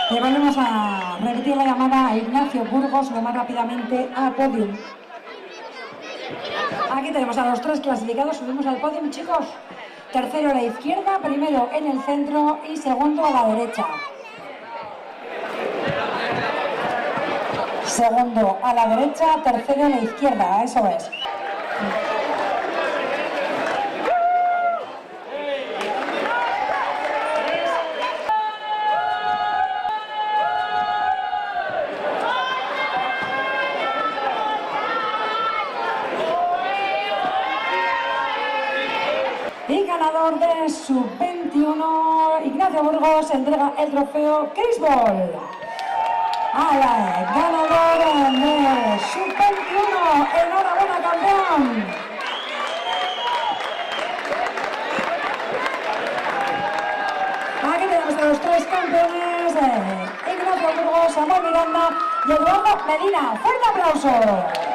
Volvemos a repetir la llamada a Ignacio Burgos lo más rápidamente a podium. Aquí tenemos a los tres clasificados, subimos al podium, chicos. Tercero a la izquierda, primero en el centro y segundo a la derecha. Segundo a la derecha, tercero a la izquierda, eso es. Y ganador de Sub-21, Ignacio Burgos, entrega el trofeo Chris Ball. Ganador de Sub-21, enhorabuena, campeón. Aquí tenemos a los tres campeones, Ignacio Burgos, Samuel Miranda y Eduardo Medina. ¡Fuerte aplauso!